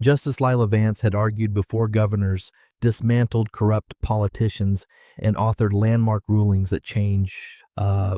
Justice Lila Vance had argued before governors, dismantled corrupt politicians, and authored landmark rulings that change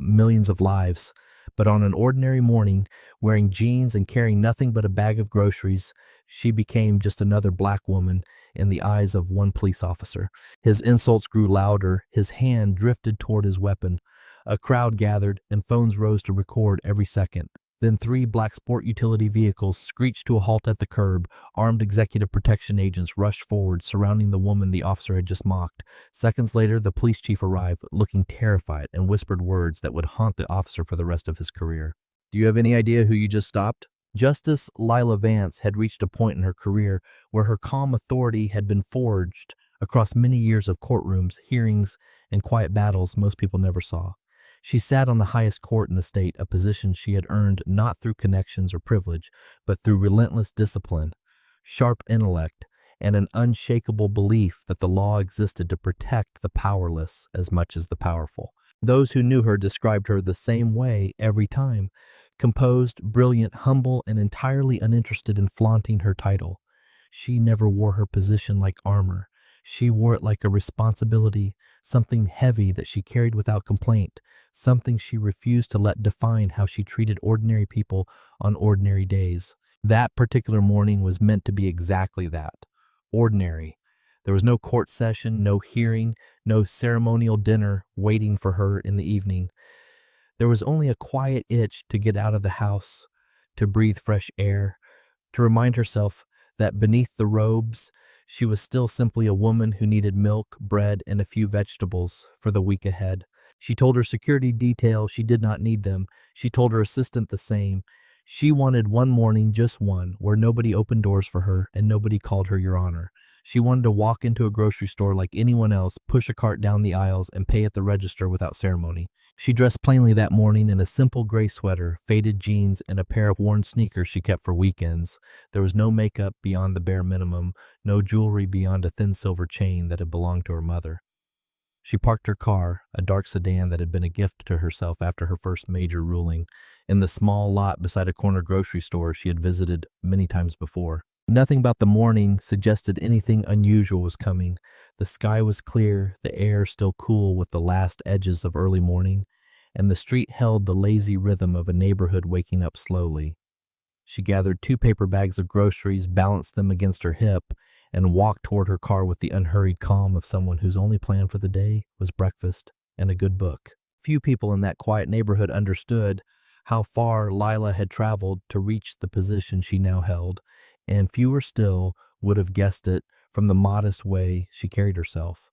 millions of lives. But on an ordinary morning, wearing jeans and carrying nothing but a bag of groceries, she became just another black woman in the eyes of one police officer. His insults grew louder, his hand drifted toward his weapon. A crowd gathered, and phones rose to record every second. Then 3 black sport utility vehicles screeched to a halt at the curb. Armed executive protection agents rushed forward, surrounding the woman the officer had just mocked. Seconds later, the police chief arrived, looking terrified, and whispered words that would haunt the officer for the rest of his career. Do you have any idea who you just stopped? Justice Lila Vance had reached a point in her career where her calm authority had been forged across many years of courtrooms, hearings, and quiet battles most people never saw. She sat on the highest court in the state, a position she had earned not through connections or privilege, but through relentless discipline, sharp intellect, and an unshakable belief that the law existed to protect the powerless as much as the powerful. Those who knew her described her the same way every time: composed, brilliant, humble, and entirely uninterested in flaunting her title. She never wore her position like armor. She wore it like a responsibility, something heavy that she carried without complaint, something she refused to let define how she treated ordinary people on ordinary days. That particular morning was meant to be exactly that: ordinary. There was no court session, no hearing, no ceremonial dinner waiting for her in the evening. There was only a quiet itch to get out of the house, to breathe fresh air, to remind herself that beneath the robes, she was still simply a woman who needed milk, bread, and a few vegetables for the week ahead. She told her security detail she did not need them. She told her assistant the same. She wanted one morning, just one, where nobody opened doors for her and nobody called her Your Honor. She wanted to walk into a grocery store like anyone else, push a cart down the aisles, and pay at the register without ceremony. She dressed plainly that morning in a simple gray sweater, faded jeans, and a pair of worn sneakers she kept for weekends. There was no makeup beyond the bare minimum, no jewelry beyond a thin silver chain that had belonged to her mother. She parked her car, a dark sedan that had been a gift to herself after her first major ruling, in the small lot beside a corner grocery store she had visited many times before. Nothing about the morning suggested anything unusual was coming. The sky was clear, the air still cool with the last edges of early morning, and the street held the lazy rhythm of a neighborhood waking up slowly. She gathered 2 paper bags of groceries, balanced them against her hip, and walked toward her car with the unhurried calm of someone whose only plan for the day was breakfast and a good book. Few people in that quiet neighborhood understood how far Lila had traveled to reach the position she now held, and fewer still would have guessed it from the modest way she carried herself.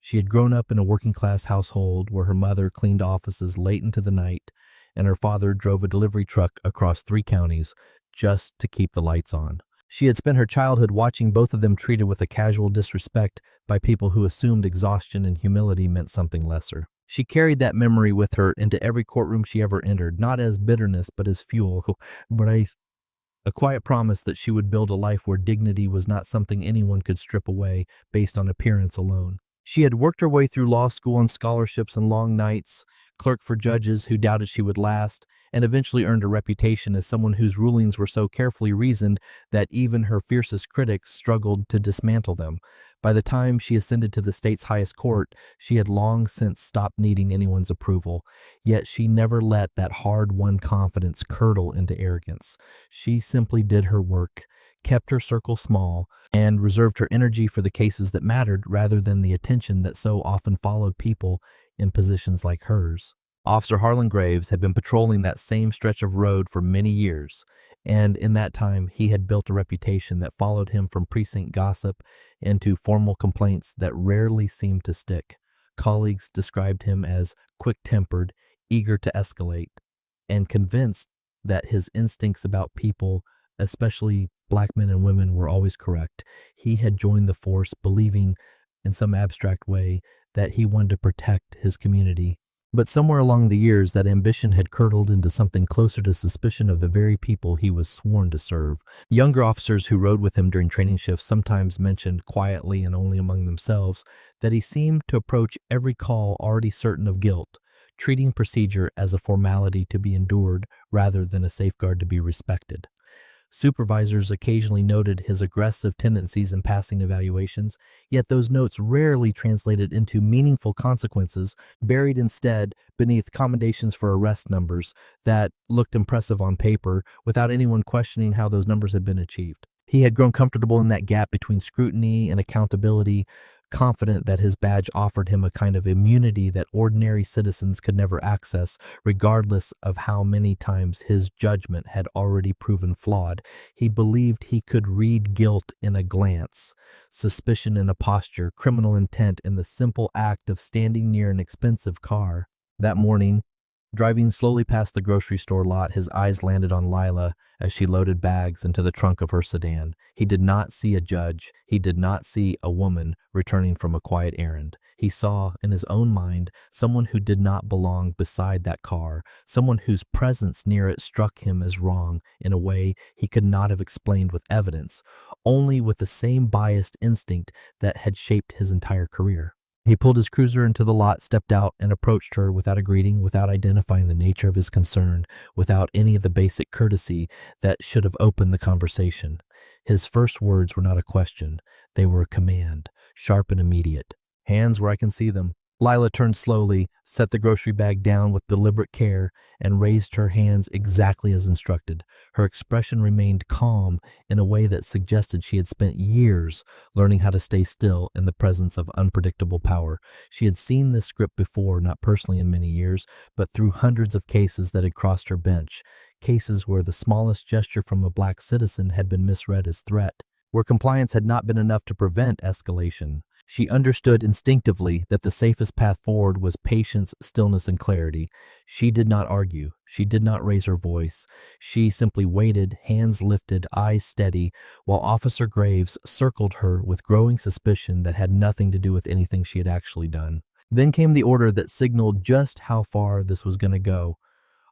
She had grown up in a working-class household where her mother cleaned offices late into the night, and her father drove a delivery truck across 3 counties just to keep the lights on. She had spent her childhood watching both of them treated with a casual disrespect by people who assumed exhaustion and humility meant something lesser. She carried that memory with her into every courtroom she ever entered, not as bitterness but as fuel, but a quiet promise that she would build a life where dignity was not something anyone could strip away based on appearance alone. She had worked her way through law school on scholarships and long nights, clerked for judges who doubted she would last, and eventually earned a reputation as someone whose rulings were so carefully reasoned that even her fiercest critics struggled to dismantle them. By the time she ascended to the state's highest court, she had long since stopped needing anyone's approval, yet she never let that hard-won confidence curdle into arrogance. She simply did her work, kept her circle small, and reserved her energy for the cases that mattered rather than the attention that so often followed people in positions like hers. Officer Harlan Graves had been patrolling that same stretch of road for many years, and in that time he had built a reputation that followed him from precinct gossip into formal complaints that rarely seemed to stick. Colleagues described him as quick-tempered, eager to escalate, and convinced that his instincts about people, especially black men and women, were always correct. He had joined the force believing, in some abstract way, that he wanted to protect his community. But somewhere along the years, that ambition had curdled into something closer to suspicion of the very people he was sworn to serve. Younger officers who rode with him during training shifts sometimes mentioned quietly and only among themselves that he seemed to approach every call already certain of guilt, treating procedure as a formality to be endured rather than a safeguard to be respected. Supervisors occasionally noted his aggressive tendencies in passing evaluations, yet those notes rarely translated into meaningful consequences, buried instead beneath commendations for arrest numbers that looked impressive on paper without anyone questioning how those numbers had been achieved. He had grown comfortable in that gap between scrutiny and accountability, confident that his badge offered him a kind of immunity that ordinary citizens could never access, regardless of how many times his judgment had already proven flawed. He believed he could read guilt in a glance, suspicion in a posture, criminal intent in the simple act of standing near an expensive car. That morning, driving slowly past the grocery store lot, his eyes landed on Lila as she loaded bags into the trunk of her sedan. He did not see a judge. He did not see a woman returning from a quiet errand. He saw, in his own mind, someone who did not belong beside that car, someone whose presence near it struck him as wrong in a way he could not have explained with evidence, only with the same biased instinct that had shaped his entire career. He pulled his cruiser into the lot, stepped out, and approached her without a greeting, without identifying the nature of his concern, without any of the basic courtesy that should have opened the conversation. His first words were not a question. They were a command, sharp and immediate. "Hands where I can see them." Lila turned slowly, set the grocery bag down with deliberate care, and raised her hands exactly as instructed. Her expression remained calm in a way that suggested she had spent years learning how to stay still in the presence of unpredictable power. She had seen this script before, not personally in many years, but through hundreds of cases that had crossed her bench, cases where the smallest gesture from a black citizen had been misread as threat, where compliance had not been enough to prevent escalation. She understood instinctively that the safest path forward was patience, stillness, and clarity. She did not argue. She did not raise her voice. She simply waited, hands lifted, eyes steady, while Officer Graves circled her with growing suspicion that had nothing to do with anything she had actually done. Then came the order that signaled just how far this was going to go.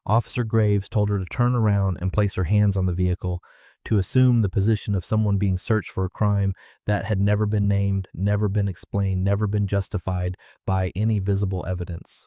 Officer Graves told her to turn around and place her hands on the vehicle, to assume the position of someone being searched for a crime that had never been named, never been explained, never been justified by any visible evidence.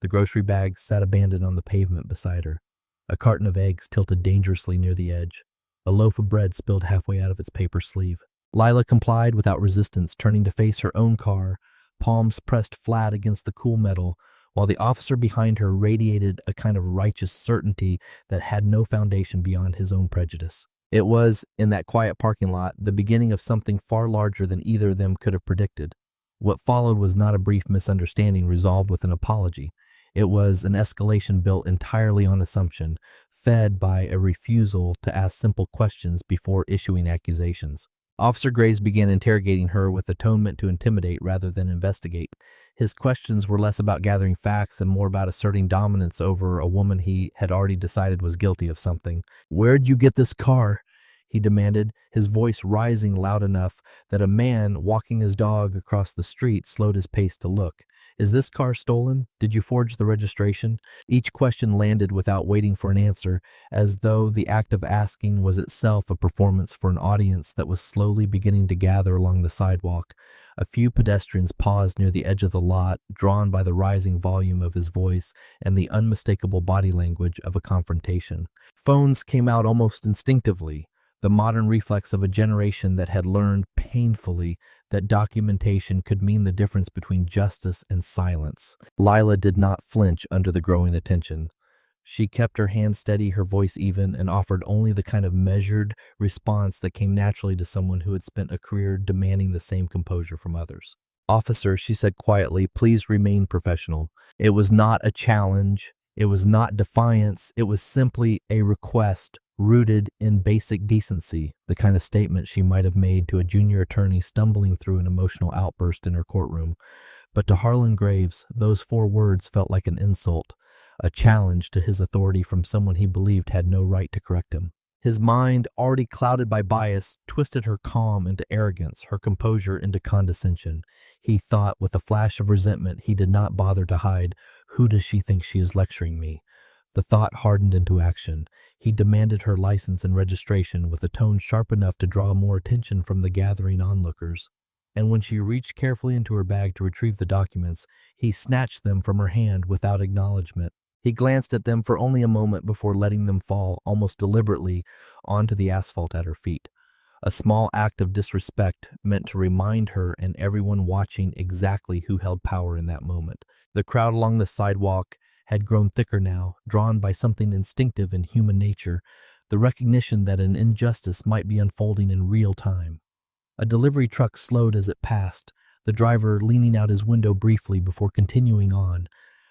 The grocery bag sat abandoned on the pavement beside her. A carton of eggs tilted dangerously near the edge. A loaf of bread spilled halfway out of its paper sleeve. Lila complied without resistance, turning to face her own car, palms pressed flat against the cool metal, while the officer behind her radiated a kind of righteous certainty that had no foundation beyond his own prejudice. It was, in that quiet parking lot, the beginning of something far larger than either of them could have predicted. What followed was not a brief misunderstanding resolved with an apology. It was an escalation built entirely on assumption, fed by a refusal to ask simple questions before issuing accusations. Officer Graves began interrogating her with a tone meant to intimidate rather than investigate. His questions were less about gathering facts and more about asserting dominance over a woman he had already decided was guilty of something. "Where'd you get this car?" he demanded, his voice rising loud enough that a man walking his dog across the street slowed his pace to look. "Is this car stolen? Did you forge the registration?" Each question landed without waiting for an answer, as though the act of asking was itself a performance for an audience that was slowly beginning to gather along the sidewalk. A few pedestrians paused near the edge of the lot, drawn by the rising volume of his voice and the unmistakable body language of a confrontation. Phones came out almost instinctively, the modern reflex of a generation that had learned painfully that documentation could mean the difference between justice and silence. Lila did not flinch under the growing attention. She kept her hands steady, her voice even, and offered only the kind of measured response that came naturally to someone who had spent a career demanding the same composure from others. "Officer," she said quietly, "please remain professional." It was not a challenge. It was not defiance. It was simply a request rooted in basic decency, the kind of statement she might have made to a junior attorney stumbling through an emotional outburst in her courtroom. But to Harlan Graves, those 4 words felt like an insult, a challenge to his authority from someone he believed had no right to correct him. His mind, already clouded by bias, twisted her calm into arrogance, her composure into condescension. He thought, with a flash of resentment he did not bother to hide, "Who does she think she is lecturing me?" The thought hardened into action. He demanded her license and registration with a tone sharp enough to draw more attention from the gathering onlookers. And when she reached carefully into her bag to retrieve the documents, he snatched them from her hand without acknowledgement. He glanced at them for only a moment before letting them fall almost deliberately onto the asphalt at her feet. A small act of disrespect meant to remind her and everyone watching exactly who held power in that moment. The crowd along the sidewalk had grown thicker now, drawn by something instinctive in human nature, the recognition that an injustice might be unfolding in real time. A delivery truck slowed as it passed, the driver leaning out his window briefly before continuing on.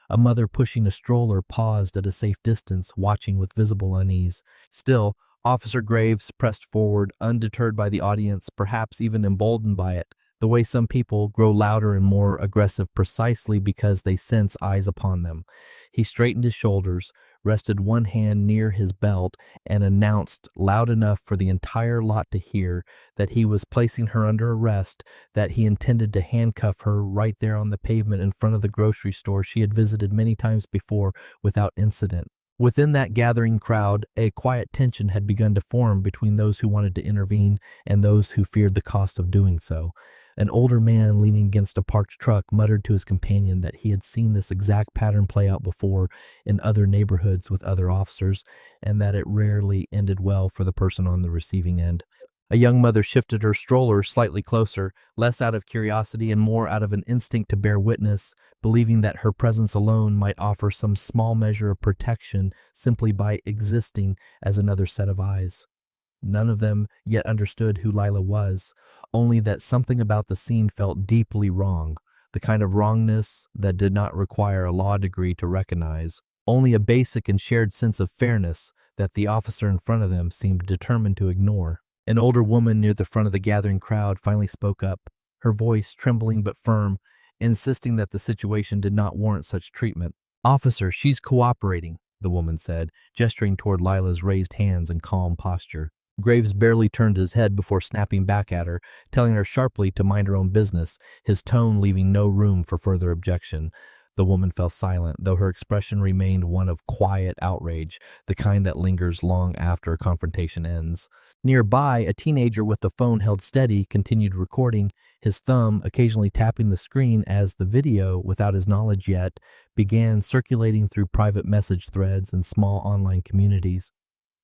A mother pushing a stroller paused at a safe distance, watching with visible unease. Still, Officer Graves pressed forward, undeterred by the audience, perhaps even emboldened by it, the way some people grow louder and more aggressive precisely because they sense eyes upon them. He straightened his shoulders, rested one hand near his belt, and announced loud enough for the entire lot to hear that he was placing her under arrest, that he intended to handcuff her right there on the pavement in front of the grocery store she had visited many times before without incident. Within that gathering crowd, a quiet tension had begun to form between those who wanted to intervene and those who feared the cost of doing so. An older man leaning against a parked truck muttered to his companion that he had seen this exact pattern play out before in other neighborhoods with other officers, and that it rarely ended well for the person on the receiving end. A young mother shifted her stroller slightly closer, less out of curiosity and more out of an instinct to bear witness, believing that her presence alone might offer some small measure of protection simply by existing as another set of eyes. None of them yet understood who Lila was, only that something about the scene felt deeply wrong, the kind of wrongness that did not require a law degree to recognize, only a basic and shared sense of fairness that the officer in front of them seemed determined to ignore. An older woman near the front of the gathering crowd finally spoke up, her voice trembling but firm, insisting that the situation did not warrant such treatment. "Officer, she's cooperating," the woman said, gesturing toward Lila's raised hands and calm posture. Graves barely turned his head before snapping back at her, telling her sharply to mind her own business, his tone leaving no room for further objection. The woman fell silent, though her expression remained one of quiet outrage, the kind that lingers long after a confrontation ends. Nearby, a teenager with the phone held steady continued recording, his thumb occasionally tapping the screen as the video, without his knowledge yet, began circulating through private message threads and small online communities.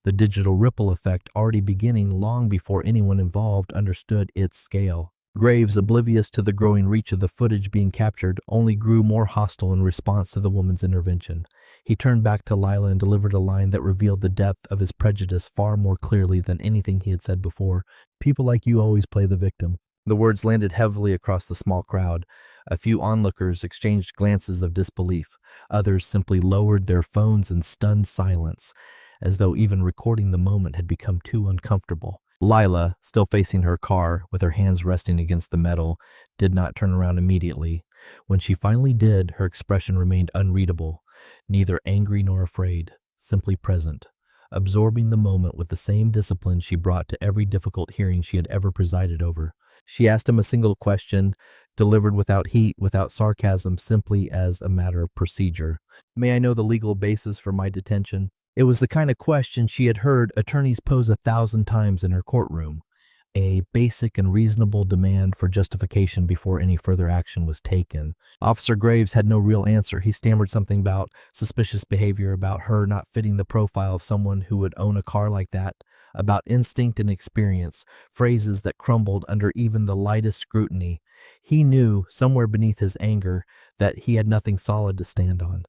The digital ripple effect already beginning long before anyone involved understood its scale. Graves, oblivious to the growing reach of the footage being captured, only grew more hostile in response to the woman's intervention. He turned back to Lila and delivered a line that revealed the depth of his prejudice far more clearly than anything he had said before. "People like you always play the victim." The words landed heavily across the small crowd. A few onlookers exchanged glances of disbelief. Others simply lowered their phones in stunned silence, as though even recording the moment had become too uncomfortable. Lila, still facing her car, with her hands resting against the metal, did not turn around immediately. When she finally did, her expression remained unreadable, neither angry nor afraid, simply present, absorbing the moment with the same discipline she brought to every difficult hearing she had ever presided over. She asked him a single question, delivered without heat, without sarcasm, simply as a matter of procedure. "May I know the legal basis for my detention?" It was the kind of question she had heard attorneys pose 1,000 times in her courtroom, a basic and reasonable demand for justification before any further action was taken. Officer Graves had no real answer. He stammered something about suspicious behavior, about her not fitting the profile of someone who would own a car like that, about instinct and experience, phrases that crumbled under even the lightest scrutiny. He knew, somewhere beneath his anger, that he had nothing solid to stand on,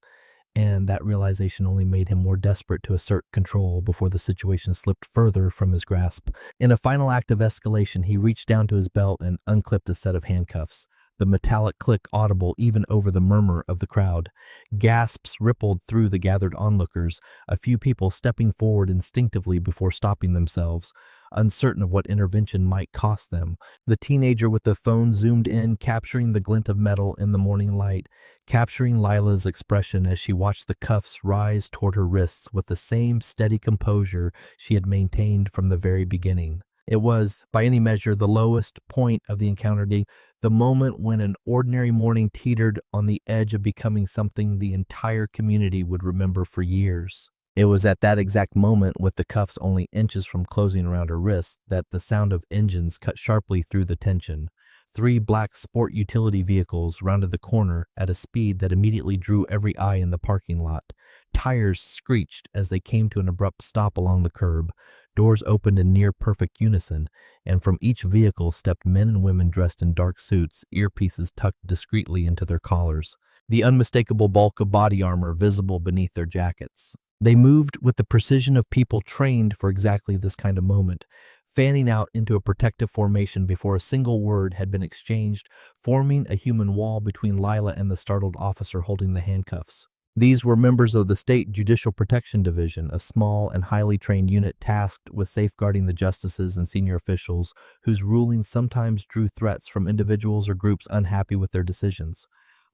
and that realization only made him more desperate to assert control before the situation slipped further from his grasp. In a final act of escalation, he reached down to his belt and unclipped a set of handcuffs, the metallic click audible even over the murmur of the crowd. Gasps rippled through the gathered onlookers, a few people stepping forward instinctively before stopping themselves, uncertain of what intervention might cost them. The teenager with the phone zoomed in, capturing the glint of metal in the morning light, capturing Lila's expression as she watched the cuffs rise toward her wrists with the same steady composure she had maintained from the very beginning. It was, by any measure, the lowest point of the encounter, the moment when an ordinary morning teetered on the edge of becoming something the entire community would remember for years. It was at that exact moment, with the cuffs only inches from closing around her wrists, that the sound of engines cut sharply through the tension, three black sport utility vehicles rounded the corner at a speed that immediately drew every eye in the parking lot. Tires screeched as they came to an abrupt stop along the curb. Doors opened in near-perfect unison, and from each vehicle stepped men and women dressed in dark suits, earpieces tucked discreetly into their collars, the unmistakable bulk of body armor visible beneath their jackets. They moved with the precision of people trained for exactly this kind of moment, fanning out into a protective formation before a single word had been exchanged, forming a human wall between Lila and the startled officer holding the handcuffs. These were members of the State Judicial Protection Division, a small and highly trained unit tasked with safeguarding the justices and senior officials whose rulings sometimes drew threats from individuals or groups unhappy with their decisions.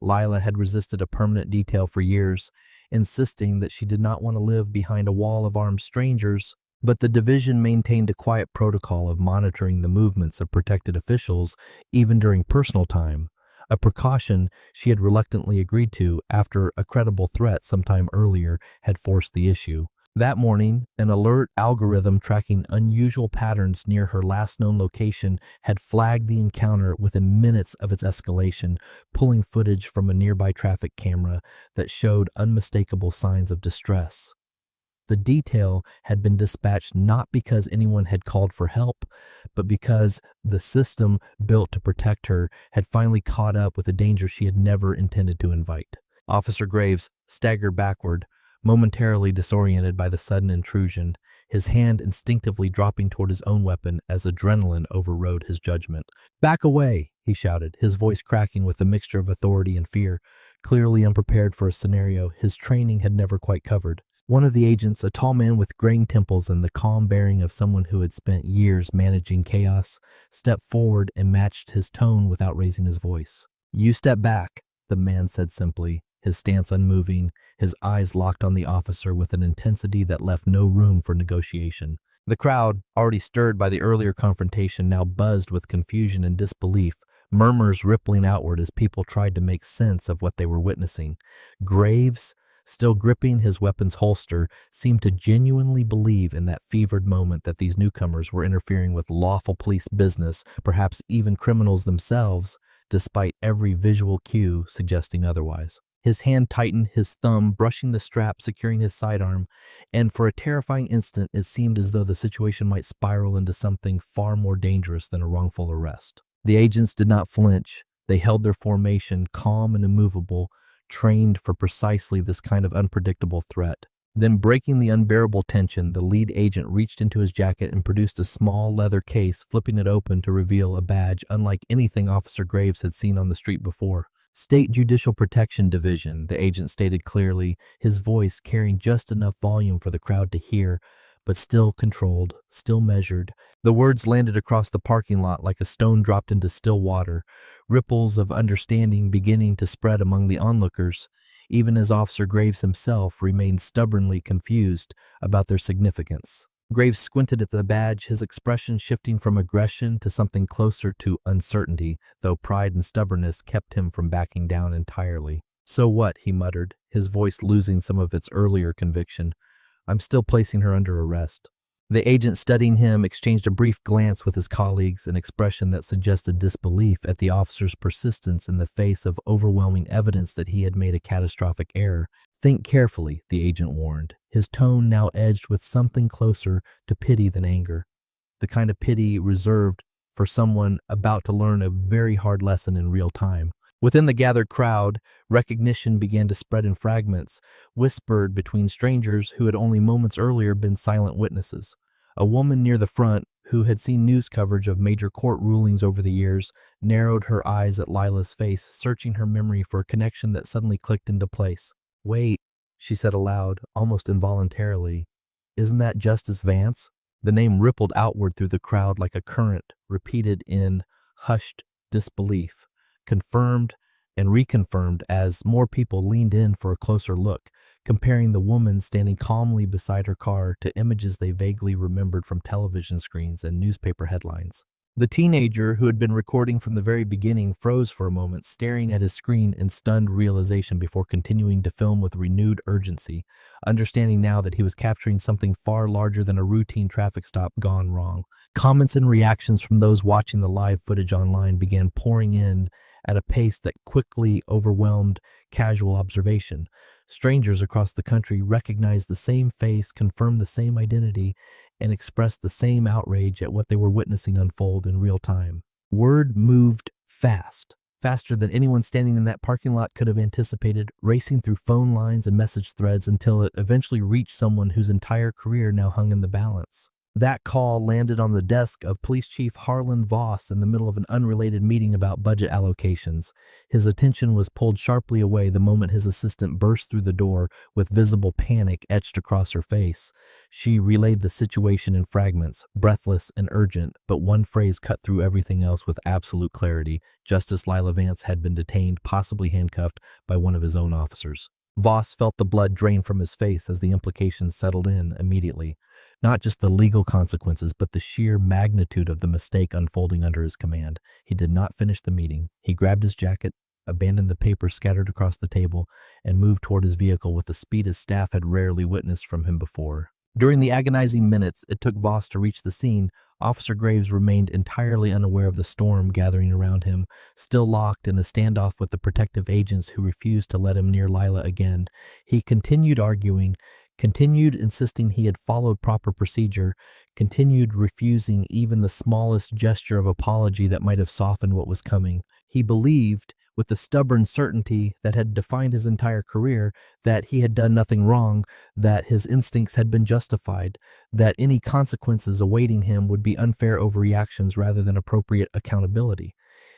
Lila had resisted a permanent detail for years, insisting that she did not want to live behind a wall of armed strangers, but the division maintained a quiet protocol of monitoring the movements of protected officials even during personal time, a precaution she had reluctantly agreed to after a credible threat sometime earlier had forced the issue. That morning, an alert algorithm tracking unusual patterns near her last known location had flagged the encounter within minutes of its escalation, pulling footage from a nearby traffic camera that showed unmistakable signs of distress. The detail had been dispatched not because anyone had called for help, but because the system built to protect her had finally caught up with a danger she had never intended to invite. Officer Graves staggered backward, momentarily disoriented by the sudden intrusion, his hand instinctively dropping toward his own weapon as adrenaline overrode his judgment. "Back away!" he shouted, his voice cracking with a mixture of authority and fear, clearly unprepared for a scenario his training had never quite covered. One of the agents, a tall man with graying temples and the calm bearing of someone who had spent years managing chaos, stepped forward and matched his tone without raising his voice. "You step back," the man said simply, his stance unmoving, his eyes locked on the officer with an intensity that left no room for negotiation. The crowd, already stirred by the earlier confrontation, now buzzed with confusion and disbelief, murmurs rippling outward as people tried to make sense of what they were witnessing. Graves, still gripping his weapon's holster, seemed to genuinely believe in that fevered moment that these newcomers were interfering with lawful police business, perhaps even criminals themselves, despite every visual cue suggesting otherwise. His hand tightened, his thumb brushing the strap securing his sidearm, and for a terrifying instant it seemed as though the situation might spiral into something far more dangerous than a wrongful arrest. The agents did not flinch. They held their formation, calm and immovable, trained for precisely this kind of unpredictable threat. Then, breaking the unbearable tension, the lead agent reached into his jacket and produced a small leather case, flipping it open to reveal a badge unlike anything Officer Graves had seen on the street before. "State Judicial Protection Division," the agent stated clearly, his voice carrying just enough volume for the crowd to hear, but still controlled, still measured. The words landed across the parking lot like a stone dropped into still water, ripples of understanding beginning to spread among the onlookers, even as Officer Graves himself remained stubbornly confused about their significance. Graves squinted at the badge, his expression shifting from aggression to something closer to uncertainty, though pride and stubbornness kept him from backing down entirely. "So what?" he muttered, his voice losing some of its earlier conviction. "I'm still placing her under arrest." The agent studying him exchanged a brief glance with his colleagues, an expression that suggested disbelief at the officer's persistence in the face of overwhelming evidence that he had made a catastrophic error. "Think carefully," the agent warned, his tone now edged with something closer to pity than anger, the kind of pity reserved for someone about to learn a very hard lesson in real time. Within the gathered crowd, recognition began to spread in fragments, whispered between strangers who had only moments earlier been silent witnesses. A woman near the front, who had seen news coverage of major court rulings over the years, narrowed her eyes at Lila's face, searching her memory for a connection that suddenly clicked into place. "Wait," she said aloud, almost involuntarily. "Isn't that Justice Vance?" The name rippled outward through the crowd like a current, repeated in hushed disbelief, confirmed and reconfirmed as more people leaned in for a closer look, comparing the woman standing calmly beside her car to images they vaguely remembered from television screens and newspaper headlines. The teenager, who had been recording from the very beginning, froze for a moment, staring at his screen in stunned realization before continuing to film with renewed urgency, understanding now that he was capturing something far larger than a routine traffic stop gone wrong. Comments and reactions from those watching the live footage online began pouring in at a pace that quickly overwhelmed casual observation. Strangers across the country recognized the same face, confirmed the same identity, and expressed the same outrage at what they were witnessing unfold in real time. Word moved fast, faster than anyone standing in that parking lot could have anticipated, racing through phone lines and message threads until it eventually reached someone whose entire career now hung in the balance. That call landed on the desk of Police Chief Harlan Voss in the middle of an unrelated meeting about budget allocations. His attention was pulled sharply away the moment his assistant burst through the door with visible panic etched across her face. She relayed the situation in fragments, breathless and urgent, but one phrase cut through everything else with absolute clarity. Justice Lila Vance had been detained, possibly handcuffed, by one of his own officers. Voss felt the blood drain from his face as the implications settled in immediately. Not just the legal consequences, but the sheer magnitude of the mistake unfolding under his command. He did not finish the meeting. He grabbed his jacket, abandoned the papers scattered across the table, and moved toward his vehicle with the speed his staff had rarely witnessed from him before. During the agonizing minutes it took Voss to reach the scene, Officer Graves remained entirely unaware of the storm gathering around him, still locked in a standoff with the protective agents who refused to let him near Lila again. He continued arguing, continued insisting he had followed proper procedure, continued refusing even the smallest gesture of apology that might have softened what was coming. He believed, with the stubborn certainty that had defined his entire career, that he had done nothing wrong, that his instincts had been justified, that any consequences awaiting him would be unfair overreactions rather than appropriate accountability.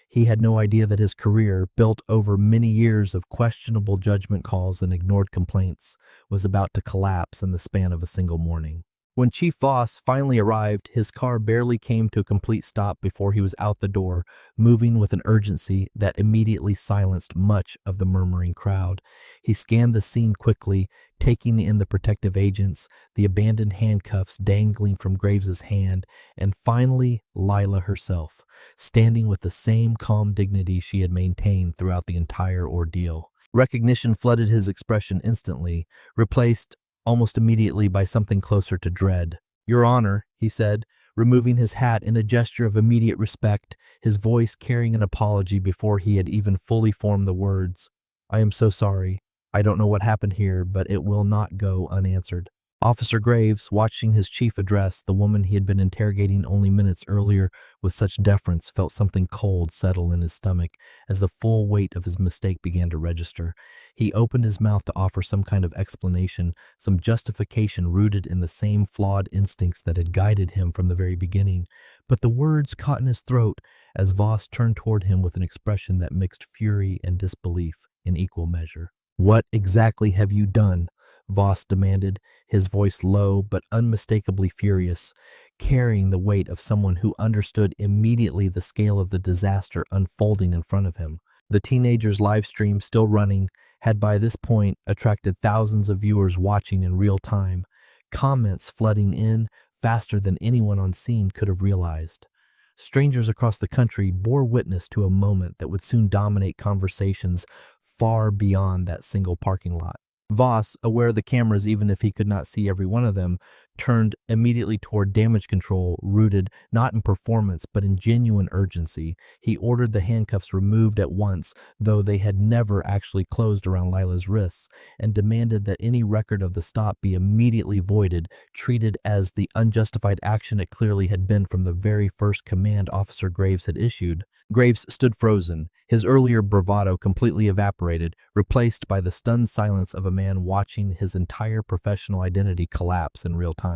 He had no idea that his career, built over many years of questionable judgment calls and ignored complaints, was about to collapse in the span of a single morning. When Chief Voss finally arrived, his car barely came to a complete stop before he was out the door, moving with an urgency that immediately silenced much of the murmuring crowd. He scanned the scene quickly, taking in the protective agents, the abandoned handcuffs dangling from Graves's hand, and finally Lila herself, standing with the same calm dignity she had maintained throughout the entire ordeal. Recognition flooded his expression instantly, replaced almost immediately by something closer to dread. "Your Honor," he said, removing his hat in a gesture of immediate respect, his voice carrying an apology before he had even fully formed the words. "I am so sorry. I don't know what happened here, but it will not go unanswered." Officer Graves, watching his chief address the woman he had been interrogating only minutes earlier with such deference, felt something cold settle in his stomach as the full weight of his mistake began to register. He opened his mouth to offer some kind of explanation, some justification rooted in the same flawed instincts that had guided him from the very beginning, but the words caught in his throat as Voss turned toward him with an expression that mixed fury and disbelief in equal measure. "What exactly have you done?" Voss demanded, his voice low but unmistakably furious, carrying the weight of someone who understood immediately the scale of the disaster unfolding in front of him. The teenager's live stream, still running, had by this point attracted thousands of viewers watching in real time, comments flooding in faster than anyone on scene could have realized. Strangers across the country bore witness to a moment that would soon dominate conversations far beyond that single parking lot. Voss, aware of the cameras even if he could not see every one of them, turned immediately toward damage control, rooted not in performance but in genuine urgency. He ordered the handcuffs removed at once, though they had never actually closed around Lila's wrists, and demanded that any record of the stop be immediately voided, treated as the unjustified action it clearly had been from the very first command Officer Graves had issued. Graves stood frozen, his earlier bravado completely evaporated, replaced by the stunned silence of a man watching his entire professional identity collapse in real time.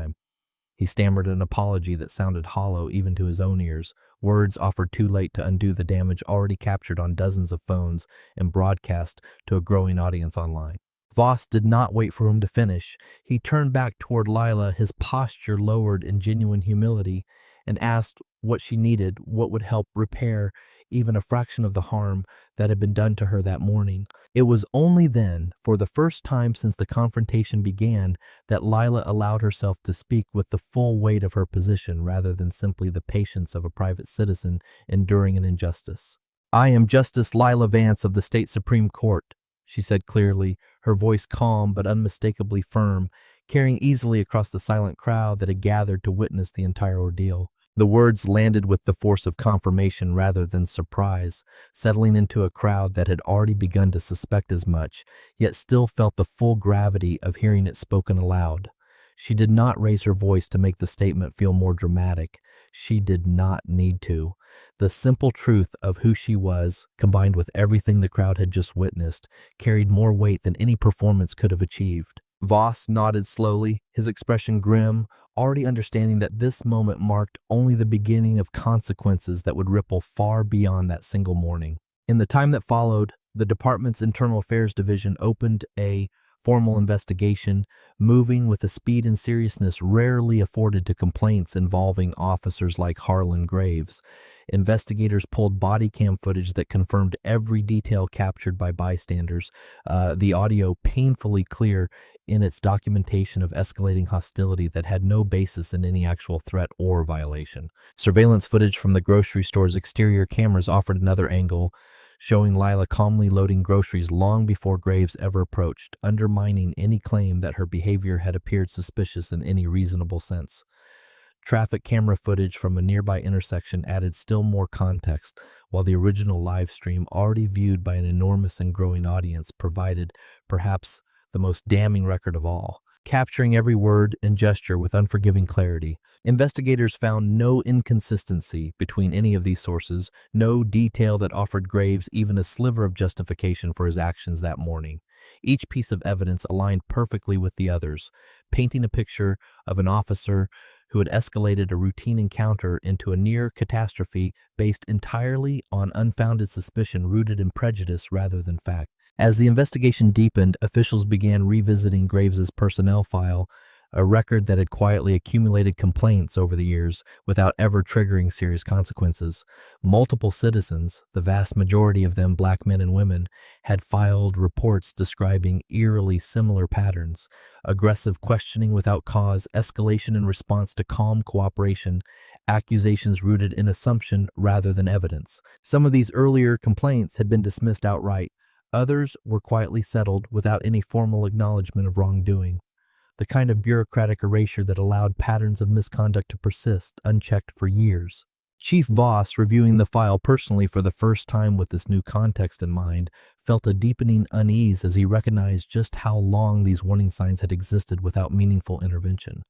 He stammered an apology that sounded hollow even to his own ears, words offered too late to undo the damage already captured on dozens of phones and broadcast to a growing audience online. Voss did not wait for him to finish. He turned back toward Lila, his posture lowered in genuine humility, and asked what she needed, what would help repair even a fraction of the harm that had been done to her that morning. It was only then, for the first time since the confrontation began, that Lila allowed herself to speak with the full weight of her position rather than simply the patience of a private citizen enduring an injustice. "I am Justice Lila Vance of the State Supreme Court," she said clearly, her voice calm but unmistakably firm, carrying easily across the silent crowd that had gathered to witness the entire ordeal. The words landed with the force of confirmation rather than surprise, settling into a crowd that had already begun to suspect as much, yet still felt the full gravity of hearing it spoken aloud. She did not raise her voice to make the statement feel more dramatic. She did not need to. The simple truth of who she was, combined with everything the crowd had just witnessed, carried more weight than any performance could have achieved. Voss nodded slowly, his expression grim, already understanding that this moment marked only the beginning of consequences that would ripple far beyond that single morning. In the time that followed, the department's Internal Affairs Division opened a formal investigation, moving with a speed and seriousness rarely afforded to complaints involving officers like Harlan Graves. Investigators pulled body cam footage that confirmed every detail captured by bystanders, the audio painfully clear in its documentation of escalating hostility that had no basis in any actual threat or violation. Surveillance footage from the grocery store's exterior cameras offered another angle, showing Lila calmly loading groceries long before Graves ever approached, undermining any claim that her behavior had appeared suspicious in any reasonable sense. Traffic camera footage from a nearby intersection added still more context, while the original live stream, already viewed by an enormous and growing audience, provided perhaps the most damning record of all, capturing every word and gesture with unforgiving clarity. Investigators found no inconsistency between any of these sources, no detail that offered Graves even a sliver of justification for his actions that morning. Each piece of evidence aligned perfectly with the others, painting a picture of an officer who had escalated a routine encounter into a near catastrophe based entirely on unfounded suspicion rooted in prejudice rather than fact. As the investigation deepened, officials began revisiting Graves's personnel file, a record that had quietly accumulated complaints over the years without ever triggering serious consequences. Multiple citizens, the vast majority of them black men and women, had filed reports describing eerily similar patterns: aggressive questioning without cause, escalation in response to calm cooperation, accusations rooted in assumption rather than evidence. Some of these earlier complaints had been dismissed outright. Others were quietly settled without any formal acknowledgement of wrongdoing, the kind of bureaucratic erasure that allowed patterns of misconduct to persist unchecked for years. Chief Voss, reviewing the file personally for the first time with this new context in mind, felt a deepening unease as he recognized just how long these warning signs had existed without meaningful intervention.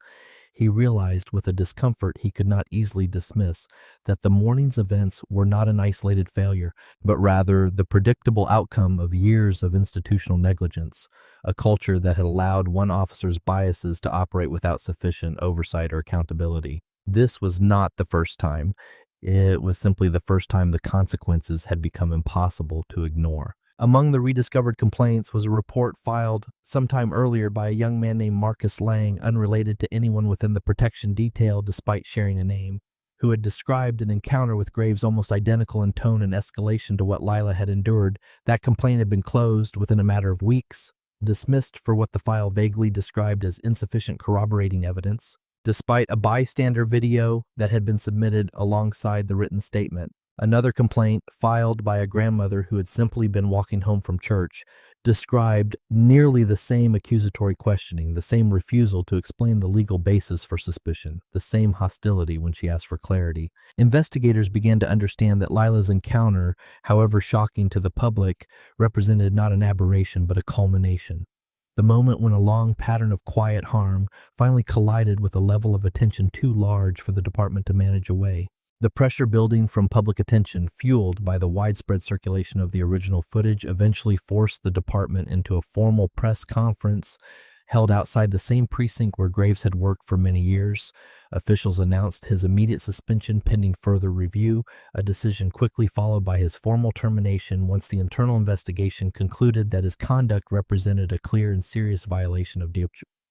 He realized with a discomfort he could not easily dismiss that the morning's events were not an isolated failure, but rather the predictable outcome of years of institutional negligence, a culture that had allowed one officer's biases to operate without sufficient oversight or accountability. This was not the first time. It was simply the first time the consequences had become impossible to ignore. Among the rediscovered complaints was a report filed sometime earlier by a young man named Marcus Lang, unrelated to anyone within the protection detail despite sharing a name, who had described an encounter with Graves almost identical in tone and escalation to what Lila had endured. That complaint had been closed within a matter of weeks, dismissed for what the file vaguely described as insufficient corroborating evidence, despite a bystander video that had been submitted alongside the written statement. Another complaint, filed by a grandmother who had simply been walking home from church, described nearly the same accusatory questioning, the same refusal to explain the legal basis for suspicion, the same hostility when she asked for clarity. Investigators began to understand that Lila's encounter, however shocking to the public, represented not an aberration but a culmination. The moment when a long pattern of quiet harm finally collided with a level of attention too large for the department to manage away. The pressure building from public attention, fueled by the widespread circulation of the original footage, eventually forced the department into a formal press conference held outside the same precinct where Graves had worked for many years. Officials announced his immediate suspension pending further review, a decision quickly followed by his formal termination once the internal investigation concluded that his conduct represented a clear and serious violation of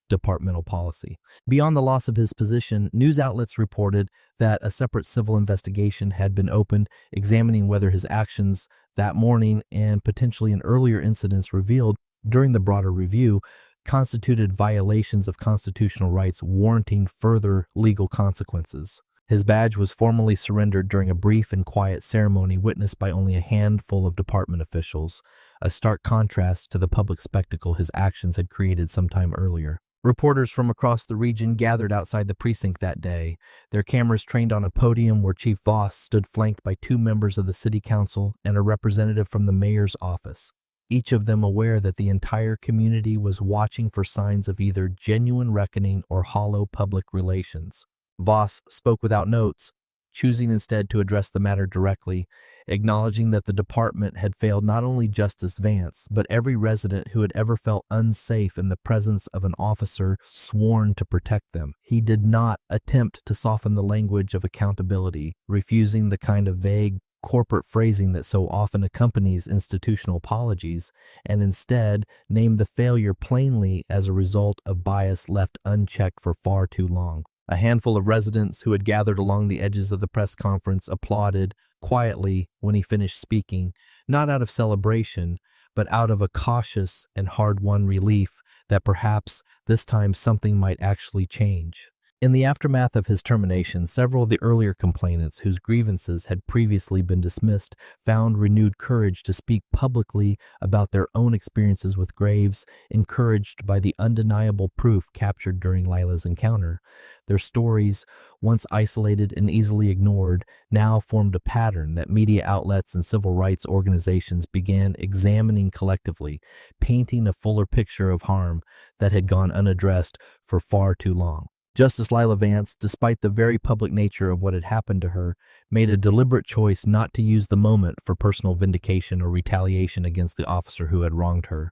departmental policy. Beyond the loss of his position, news outlets reported that a separate civil investigation had been opened, examining whether his actions that morning and potentially in earlier incidents revealed during the broader review constituted violations of constitutional rights warranting further legal consequences. His badge was formally surrendered during a brief and quiet ceremony witnessed by only a handful of department officials, a stark contrast to the public spectacle his actions had created some time earlier. Reporters from across the region gathered outside the precinct that day, their cameras trained on a podium where Chief Voss stood flanked by 2 members of the city council and a representative from the mayor's office, each of them aware that the entire community was watching for signs of either genuine reckoning or hollow public relations. Voss spoke without notes, choosing instead to address the matter directly, acknowledging that the department had failed not only Justice Vance, but every resident who had ever felt unsafe in the presence of an officer sworn to protect them. He did not attempt to soften the language of accountability, refusing the kind of vague corporate phrasing that so often accompanies institutional apologies, and instead named the failure plainly as a result of bias left unchecked for far too long. A handful of residents who had gathered along the edges of the press conference applauded quietly when he finished speaking, not out of celebration, but out of a cautious and hard-won relief that perhaps this time something might actually change. In the aftermath of his termination, several of the earlier complainants whose grievances had previously been dismissed found renewed courage to speak publicly about their own experiences with Graves, encouraged by the undeniable proof captured during Lila's encounter. Their stories, once isolated and easily ignored, now formed a pattern that media outlets and civil rights organizations began examining collectively, painting a fuller picture of harm that had gone unaddressed for far too long. Justice Lila Vance, despite the very public nature of what had happened to her, made a deliberate choice not to use the moment for personal vindication or retaliation against the officer who had wronged her.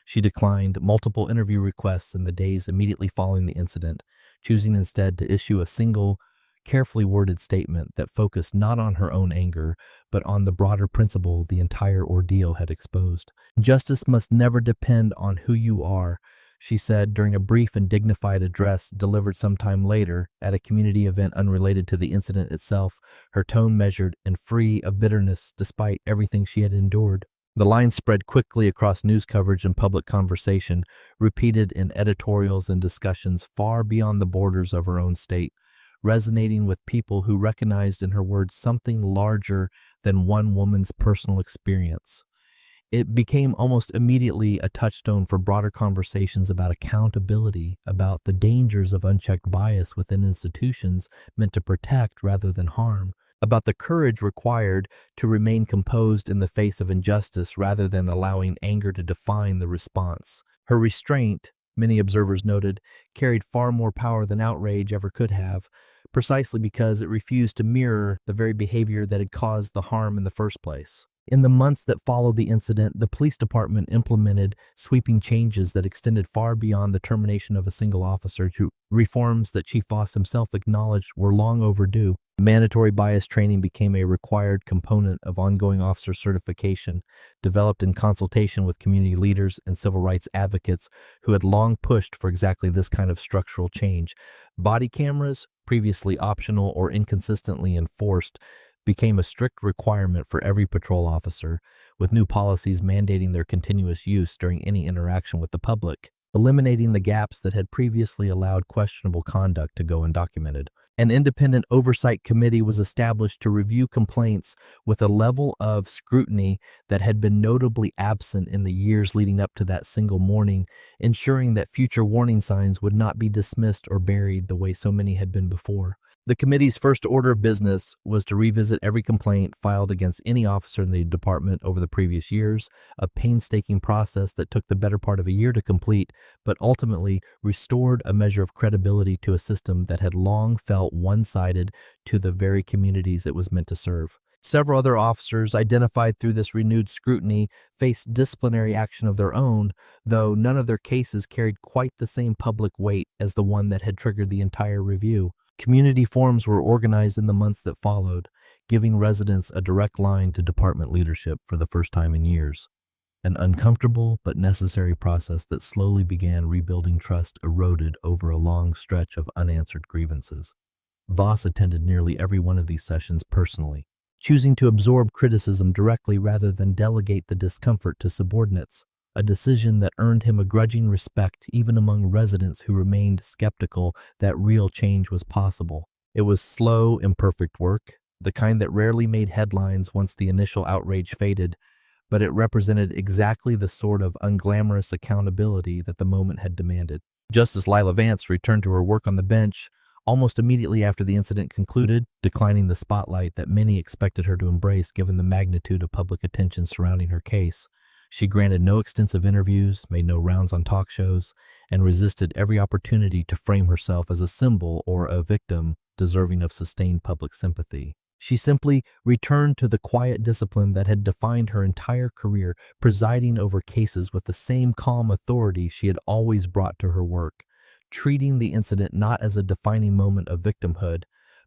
She declined multiple interview requests in the days immediately following the incident, choosing instead to issue a single, carefully worded statement that focused not on her own anger, but on the broader principle the entire ordeal had exposed. Justice must never depend on who you are, she said during a brief and dignified address delivered sometime later at a community event unrelated to the incident itself, her tone measured and free of bitterness despite everything she had endured. The line spread quickly across news coverage and public conversation, repeated in editorials and discussions far beyond the borders of her own state, resonating with people who recognized in her words something larger than one woman's personal experience. It became almost immediately a touchstone for broader conversations about accountability, about the dangers of unchecked bias within institutions meant to protect rather than harm, about the courage required to remain composed in the face of injustice rather than allowing anger to define the response. Her restraint, many observers noted, carried far more power than outrage ever could have, precisely because it refused to mirror the very behavior that had caused the harm in the first place. In the months that followed the incident, the police department implemented sweeping changes that extended far beyond the termination of a single officer to reforms that Chief Voss himself acknowledged were long overdue. Mandatory bias training became a required component of ongoing officer certification, developed in consultation with community leaders and civil rights advocates who had long pushed for exactly this kind of structural change. Body cameras, previously optional or inconsistently enforced, became a strict requirement for every patrol officer, with new policies mandating their continuous use during any interaction with the public, eliminating the gaps that had previously allowed questionable conduct to go undocumented. An independent oversight committee was established to review complaints with a level of scrutiny that had been notably absent in the years leading up to that single morning, ensuring that future warning signs would not be dismissed or buried the way so many had been before. The committee's first order of business was to revisit every complaint filed against any officer in the department over the previous years, a painstaking process that took the better part of a year to complete, but ultimately restored a measure of credibility to a system that had long felt one-sided to the very communities it was meant to serve. Several other officers, identified through this renewed scrutiny, faced disciplinary action of their own, though none of their cases carried quite the same public weight as the one that had triggered the entire review. Community forums were organized in the months that followed, giving residents a direct line to department leadership for the first time in years. An uncomfortable but necessary process that slowly began rebuilding trust eroded over a long stretch of unanswered grievances. Voss attended nearly every one of these sessions personally, choosing to absorb criticism directly rather than delegate the discomfort to subordinates, a decision that earned him a grudging respect even among residents who remained skeptical that real change was possible. It was slow, imperfect work, the kind that rarely made headlines once the initial outrage faded, but it represented exactly the sort of unglamorous accountability that the moment had demanded. Justice Lila Vance returned to her work on the bench almost immediately after the incident concluded, declining the spotlight that many expected her to embrace given the magnitude of public attention surrounding her case. She granted no extensive interviews, made no rounds on talk shows, and resisted every opportunity to frame herself as a symbol or a victim deserving of sustained public sympathy. She simply returned to the quiet discipline that had defined her entire career, presiding over cases with the same calm authority she had always brought to her work, treating the incident not as a defining moment of victimhood,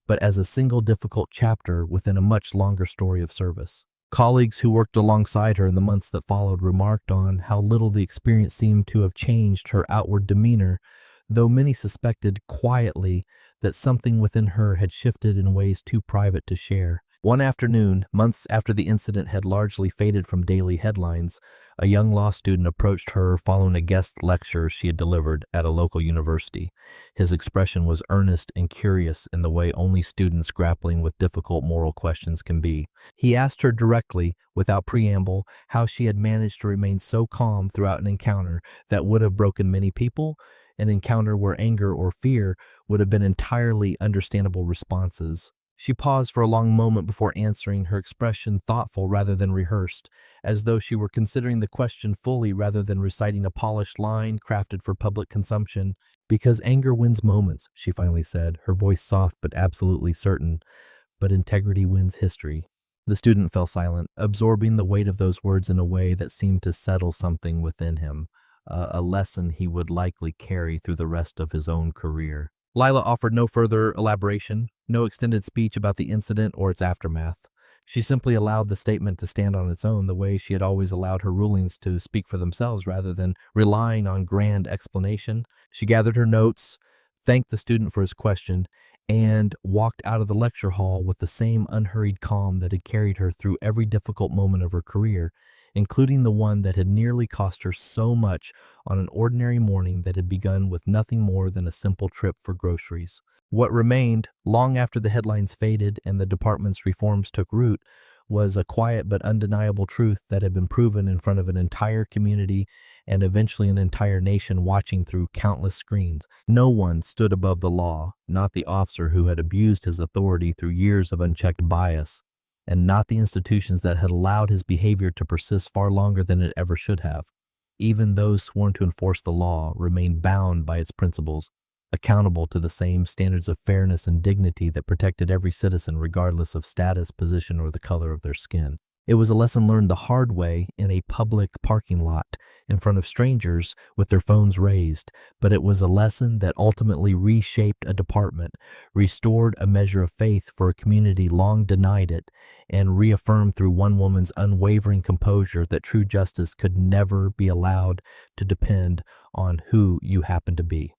but as a single difficult chapter within a much longer story of service. Colleagues who worked alongside her in the months that followed remarked on how little the experience seemed to have changed her outward demeanor, though many suspected quietly that something within her had shifted in ways too private to share. One afternoon, months after the incident had largely faded from daily headlines, a young law student approached her following a guest lecture she had delivered at a local university. His expression was earnest and curious in the way only students grappling with difficult moral questions can be. He asked her directly, without preamble, how she had managed to remain so calm throughout an encounter that would have broken many people, an encounter where anger or fear would have been entirely understandable responses. She paused for a long moment before answering, her expression thoughtful rather than rehearsed, as though she were considering the question fully rather than reciting a polished line crafted for public consumption. "Because anger wins moments," she finally said, her voice soft but absolutely certain, "but integrity wins history." The student fell silent, absorbing the weight of those words in a way that seemed to settle something within him, a lesson he would likely carry through the rest of his own career. Lila offered no further elaboration, no extended speech about the incident or its aftermath. She simply allowed the statement to stand on its own the way she had always allowed her rulings to speak for themselves rather than relying on grand explanation. She gathered her notes, thanked the student for his question, and walked out of the lecture hall with the same unhurried calm that had carried her through every difficult moment of her career, including the one that had nearly cost her so much on an ordinary morning that had begun with nothing more than a simple trip for groceries. What remained, long after the headlines faded and the department's reforms took root, was a quiet but undeniable truth that had been proven in front of an entire community and eventually an entire nation watching through countless screens. No one stood above the law, not the officer who had abused his authority through years of unchecked bias, and not the institutions that had allowed his behavior to persist far longer than it ever should have. Even those sworn to enforce the law remained bound by its principles, accountable to the same standards of fairness and dignity that protected every citizen regardless of status, position, or the color of their skin. It was a lesson learned the hard way in a public parking lot in front of strangers with their phones raised, but it was a lesson that ultimately reshaped a department, restored a measure of faith for a community long denied it, and reaffirmed through one woman's unwavering composure that true justice could never be allowed to depend on who you happen to be.